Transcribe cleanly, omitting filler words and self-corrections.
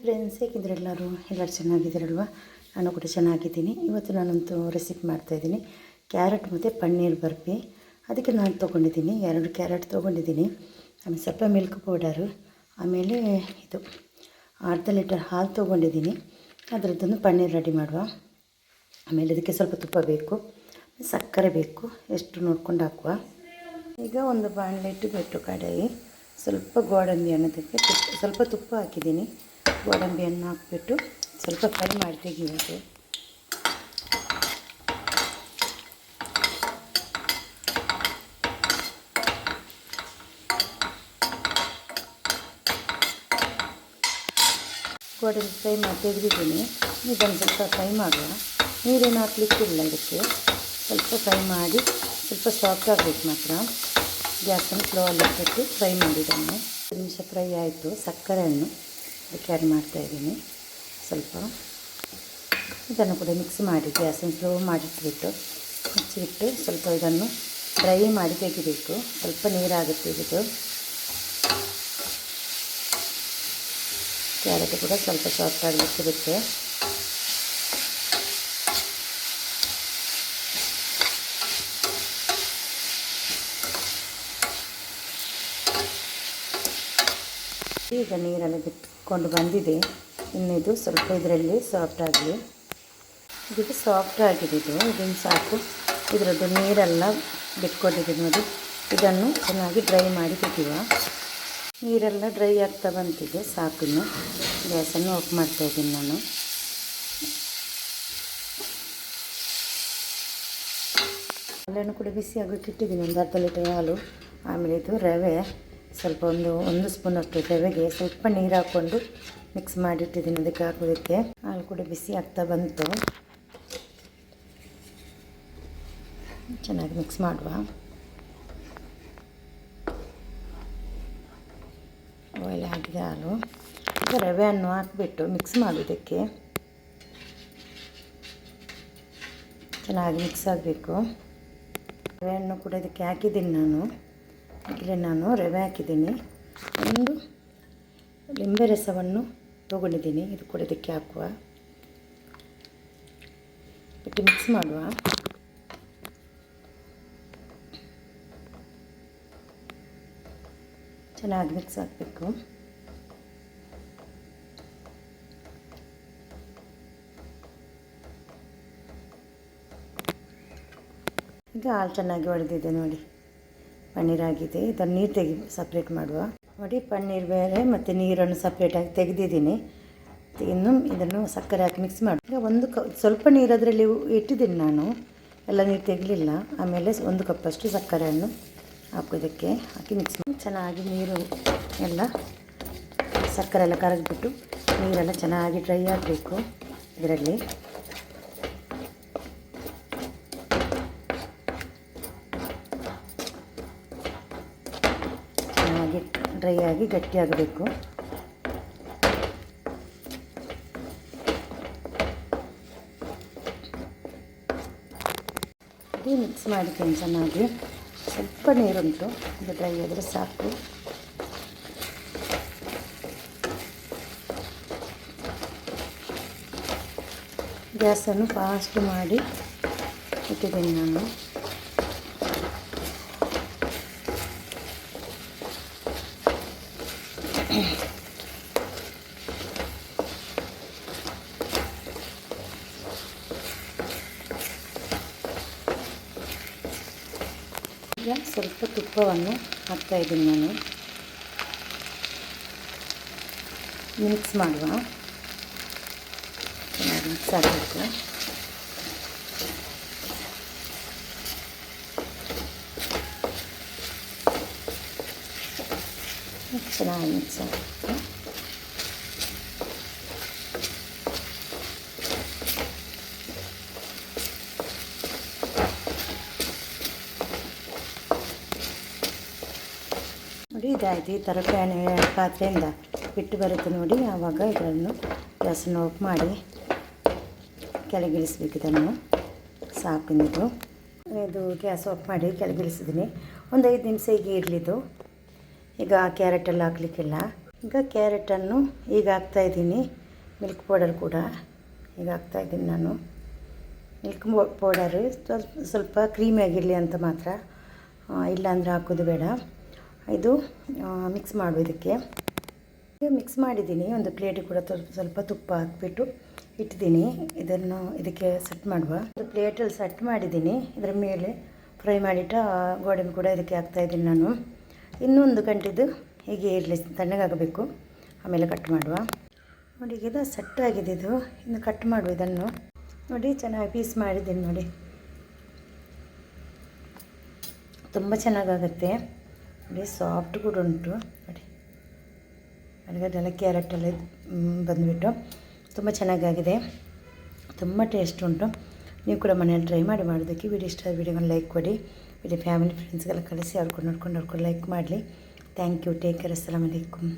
Friends, ಹೇಗಿದ್ರೆ ಎಲ್ಲರೂ ಚೆನ್ನಾಗಿದ್ದೀರಲ್ವ? ನಾನು ಕೂಡ ಚೆನ್ನಾಗಿದ್ದೀನಿ. ಇವತ್ತು ನಾನಂತೂ ರೆಸಿಪಿ ಮಾಡ್ತಾಯಿದ್ದೀನಿ ಕ್ಯಾರೆಟ್ ಮತ್ತು ಪನ್ನೀರ್ ಬರ್ಫಿ. ಅದಕ್ಕೆ ನಾನು ತೊಗೊಂಡಿದ್ದೀನಿ 2 ಕ್ಯಾರೆಟ್ ತೊಗೊಂಡಿದ್ದೀನಿ, ಆಮೇಲೆ ಸ್ವಲ್ಪ ಮಿಲ್ಕ್ ಪೌಡರು, ಆಮೇಲೆ ಇದು ಅರ್ಧ ಲೀಟರ್ ಹಾಲು ತೊಗೊಂಡಿದ್ದೀನಿ. ಅದರದ್ದೊಂದು ಪನ್ನೀರ್ ರೆಡಿ ಮಾಡುವ. ಆಮೇಲೆ ಇದಕ್ಕೆ ಸ್ವಲ್ಪ ತುಪ್ಪ ಬೇಕು, ಸಕ್ಕರೆ ಬೇಕು, ಎಷ್ಟು ನೋಡ್ಕೊಂಡು ಹಾಕುವ. ಈಗ ಒಂದು ಬಾಣಲೆ ಇಟ್ಟುಬಿಟ್ಟು ಕಡಾಯಿ ಸ್ವಲ್ಪ ಗೋಡಂಬಿ ಅನ್ನೋದಕ್ಕೆ ಸ್ವಲ್ಪ ತುಪ್ಪ ಹಾಕಿದ್ದೀನಿ. ಗೋಡಂಬಿಯನ್ನು ಹಾಕಿಬಿಟ್ಟು ಸ್ವಲ್ಪ ಫ್ರೈ ಮಾಡಿ ತೆಗೆಯೋದು. ಗೋಡಂಬಿ ಫ್ರೈ ಮಾಡಿ ತೆಗೆದಿದ್ದೀನಿ. ಇದನ್ನು ಸ್ವಲ್ಪ ಫ್ರೈ ಮಾಡುವ. ನೀರೇನು ಹಾಕಲಿಕ್ಕಿಲ್ಲ, ಇದಕ್ಕೆ ಸ್ವಲ್ಪ ಫ್ರೈ ಮಾಡಿ ಸ್ವಲ್ಪ ಸಾಫ್ಟ್ ಆಗಬೇಕು ಮಾತ್ರ. ಗ್ಯಾಸನ್ನು ಸ್ಲೋಲ್ಲಿ ಇಟ್ಟು ಫ್ರೈ ಮಾಡಿದ್ದನ್ನು 1 ನಿಮಿಷ ಫ್ರೈ ಆಯಿತು. ಸಕ್ಕರೆಯನ್ನು ಅದಕ್ಕೆ ಆ್ಯಡ್ ಮಾಡ್ತಾಯಿದ್ದೀನಿ. ಸ್ವಲ್ಪ ಇದನ್ನು ಕೂಡ ಮಿಕ್ಸ್ ಮಾಡಿ ಗ್ಯಾಸನ್ನು ಸ್ಲೋ ಮಾಡಿಟ್ಬಿಟ್ಟು ಮುಚ್ಚಿಬಿಟ್ಟು ಸ್ವಲ್ಪ ಇದನ್ನು ಡ್ರೈ ಮಾಡಿ ತೆಗಿಬೇಕು. ಸ್ವಲ್ಪ ನೀರಾಗುತ್ತೆ ಇದು. ಕ್ಯಾರೆಟ್ ಕೂಡ ಸ್ವಲ್ಪ ಸಾಫ್ಟ್ ಆಗಲಿಕ್ಕಿರುತ್ತೆ. ಈಗ ನೀರೆಲ್ಲ ಬಿಟ್ಕೊಂಡು ಬಂದಿದೆ. ಇನ್ನಿದು ಸ್ವಲ್ಪ ಇದರಲ್ಲಿ ಸಾಫ್ಟ್ ಆಗಲಿ. ಇದು ಸಾಫ್ಟ್ ಆಗಿದೆ. ಇದನ್ನು ಸಾಕು. ಇದರದ್ದು ನೀರೆಲ್ಲ ಬಿಟ್ಕೊಂಡಿದೆ ನೋಡಿ. ಇದನ್ನು ಚೆನ್ನಾಗಿ ಡ್ರೈ ಮಾಡಿ ತೆಗೆಯುವ. ನೀರೆಲ್ಲ ಡ್ರೈ ಆಗ್ತಾ ಬಂತಿದೆ. ಸಾಕು. ಇನ್ನು ಗ್ಯಾಸನ್ನು ಆಫ್ ಮಾಡ್ತಾಯಿದ್ದೀನಿ ನಾನು. ಹಾಲನ್ನು ಕೂಡ ಬಿಸಿ ಆಗೋಕ್ಕೆ ಇಟ್ಟಿದ್ದೀನಿ, ಒಂದು ಅರ್ಧ ಲೀಟರ್ ಹಾಲು. ಆಮೇಲೆ ಇದು ರವೆ ಸ್ವಲ್ಪ ಒಂದು ಸ್ಪೂನಷ್ಟು ರವೆಗೆ ಸ್ವಲ್ಪ ನೀರು ಹಾಕ್ಕೊಂಡು ಮಿಕ್ಸ್ ಮಾಡಿಟ್ಟಿದ್ದೀನಿ. ಅದಕ್ಕೆ ಹಾಕೋದಕ್ಕೆ ಹಾಲು ಕೂಡ ಬಿಸಿ ಆಗ್ತಾ ಬಂತು. ಚೆನ್ನಾಗಿ ಮಿಕ್ಸ್ ಮಾಡುವ. ಬಾಯ್ಲ್ ಆಗಿದೆ ಹಾಲು. ಈಗ ರವೆಯನ್ನು ಹಾಕಿಬಿಟ್ಟು ಮಿಕ್ಸ್ ಮಾಡೋದಕ್ಕೆ ಚೆನ್ನಾಗಿ ಮಿಕ್ಸ್ ಆಗಬೇಕು. ರವೆಯನ್ನು ಕೂಡ ಇದಕ್ಕೆ ಹಾಕಿದ್ದೀನಿ ನಾನು. ಈಗಲೇ ನಾನು ರವೆ ಹಾಕಿದ್ದೀನಿ. ಒಂದು ಲಿಂಬೆ ರಸವನ್ನು ತೊಗೊಂಡಿದ್ದೀನಿ. ಇದು ಕೂಡ ಇದಕ್ಕೆ ಹಾಕುವ. ಬಿಟ್ಟು ಮಿಕ್ಸ್ ಮಾಡುವ. ಚೆನ್ನಾಗಿ ಮಿಕ್ಸ್ ಆಗಬೇಕು. ಈಗ ಹಾಲು ಚೆನ್ನಾಗಿ ಒಡೆದಿದೆ ನೋಡಿ. ಪನ್ನೀರ್ ಆಗಿದೆ. ಇದನ್ನು ನೀರು ಸಪ್ರೇಟ್ ಮಾಡುವ. ನೋಡಿ, ಪನ್ನೀರ್ ಬೇರೆ ಮತ್ತು ನೀರನ್ನು ಸಪ್ರೇಟಾಗಿ ತೆಗೆದಿದ್ದೀನಿ. ಇನ್ನು ಇದನ್ನು ಸಕ್ಕರೆ ಹಾಕಿ ಮಿಕ್ಸ್ ಮಾಡಿ. ಈಗ ಸ್ವಲ್ಪ ನೀರು ಅದರಲ್ಲಿ ಇಟ್ಟಿದ್ದೀನಿ ನಾನು, ಎಲ್ಲ ನೀರು ತೆಗಲಿಲ್ಲ. ಆಮೇಲೆ 1 ಕಪ್ಪಷ್ಟು ಸಕ್ಕರೆಯನ್ನು ಹಾಕೋದಕ್ಕೆ ಹಾಕಿ ಮಿಕ್ಸ್ ಮಾಡಿ ಚೆನ್ನಾಗಿ ನೀರು ಎಲ್ಲ ಸಕ್ಕರೆ ಎಲ್ಲ ಕರಗಿಬಿಟ್ಟು ನೀರೆಲ್ಲ ಚೆನ್ನಾಗಿ ಡ್ರೈ ಆಗಬೇಕು. ಇದರಲ್ಲಿ ಚೆನ್ನಾಗಿ ಡ್ರೈ ಆಗಿ ಗಟ್ಟಿಯಾಗಬೇಕು. ಮಿಕ್ಸ್ ಮಾಡಿದ್ದೀನಿ ಚೆನ್ನಾಗಿ. ಸ್ವಲ್ಪ ನೀರುಂಟು, ಇದು ಡ್ರೈ ಆದರೆ ಸಾಕು. ಗ್ಯಾಸನ್ನು ಫಾಸ್ಟ್ ಮಾಡಿ ಇಟ್ಟಿದ್ದೀನಿ ನಾನು. ಈಗ ಸ್ವಲ್ಪ ತುಪ್ಪವನ್ನು ಹಾಕ್ತಾಯಿದ್ದೀನಿ ನಾನು. ಮಿಕ್ಸ್ ಮಾಡುವ. ಚೆನ್ನಾಗಿ ಮಿಕ್ಸ್ ಆಗಬೇಕು. ಚೆನ್ನಾಗಿ ಮಿಕ್ಸ್ ಆಗಬೇಕು. ನೋಡಿ, ಇದಾಯಿತು. ಈ ಥರ ಪಾತ್ರೆಯಿಂದ ಬಿಟ್ಟು ಬರುತ್ತೆ ನೋಡಿ. ಆವಾಗ ಇದನ್ನು ಗ್ಯಾಸನ್ನು ಆಫ್ ಮಾಡಿ ಕೆಳಗಿಳಿಸ್ಬೇಕು. ಇದನ್ನು ಸಾಕು. ಇದು ಗ್ಯಾಸ್ ಆಫ್ ಮಾಡಿ ಕೆಳಗಿಳಿಸಿದ್ದೀನಿ. ಒಂದು 5 ನಿಮಿಷ ಹೀಗೆ ಇರಲಿದ್ದು. ಈಗ ಕ್ಯಾರೆಟೆಲ್ಲ ಹಾಕಲಿಕ್ಕಿಲ್ಲ. ಈಗ ಕ್ಯಾರೆಟನ್ನು ಈಗ ಹಾಕ್ತಾಯಿದ್ದೀನಿ. ಮಿಲ್ಕ್ ಪೌಡರ್ ಕೂಡ ಈಗ ಹಾಕ್ತಾಯಿದ್ದೀನಿ ನಾನು. ಮಿಲ್ಕ್ ಪೌಡರು ಸ್ವಲ್ಪ ಕ್ರೀಮಿಯಾಗಿರಲಿ ಅಂತ ಮಾತ್ರ, ಇಲ್ಲಾಂದರೆ ಹಾಕೋದು ಬೇಡ. ಇದು ಮಿಕ್ಸ್ ಮಾಡುವ ಇದಕ್ಕೆ. ಮಿಕ್ಸ್ ಮಾಡಿದ್ದೀನಿ. ಒಂದು ಪ್ಲೇಟಿಗೆ ಕೂಡ ಸ್ವಲ್ಪ ತುಪ್ಪ ಹಾಕ್ಬಿಟ್ಟು ಇಟ್ಟಿದ್ದೀನಿ. ಇದನ್ನು ಇದಕ್ಕೆ ಸೆಟ್ ಮಾಡುವ. ಒಂದು ಪ್ಲೇಟಲ್ಲಿ ಸೆಟ್ ಮಾಡಿದ್ದೀನಿ. ಇದರ ಮೇಲೆ ಫ್ರೈ ಮಾಡಿಟ್ಟ ಗೋಡಂಬಿ ಕೂಡ ಇದಕ್ಕೆ ಹಾಕ್ತಾಯಿದ್ದೀನಿ ನಾನು. ಇನ್ನೊಂದು ಗಂಟೆದು ಹೀಗೆ ಇರಲಿ, ತಣ್ಣಗಾಗಬೇಕು, ಆಮೇಲೆ ಕಟ್ ಮಾಡುವ. ನೋಡಿ ಈಗ ಇದು ಸೆಟ್ ಆಗಿದೆ. ಇದು ಇನ್ನು ಕಟ್ ಮಾಡುವ ಇದನ್ನು. ನೋಡಿ ಚೆನ್ನಾಗಿ ಪೀಸ್ ಮಾಡಿದ್ದೀನಿ ನೋಡಿ, ತುಂಬ ಚೆನ್ನಾಗಾಗುತ್ತೆ ನೋಡಿ. ಸಾಫ್ಟ್ ಕೂಡ ಉಂಟು ನೋಡಿ. ಅದೆಲ್ಲ ಕ್ಯಾರೆಟೆಲ್ಲ ಬಂದುಬಿಟ್ಟು ತುಂಬ ಚೆನ್ನಾಗಾಗಿದೆ, ತುಂಬ ಟೇಸ್ಟ್ ಉಂಟು. ನೀವು ಕೂಡ ಮನೆಯಲ್ಲಿ ಟ್ರೈ ಮಾಡಿ ಮಾಡೋದಕ್ಕೆ. ವಿಡಿಯೋ ಇಷ್ಟ ಆದ ವಿಡಿಯೋವನ್ನು ಲೈಕ್ ಕೊಡಿ. ವಿಡಿಯೋ ಫ್ಯಾಮಿಲಿ ಫ್ರೆಂಡ್ಸ್ಗೆಲ್ಲ ಕಳಿಸಿ, ಅವ್ರು ನೋಡ್ಕೊಂಡು ಲೈಕ್ ಮಾಡಲಿ. Thank you. Take care. ಅಸ್ಸಲಾಮು ಅಲೈಕುಮ್.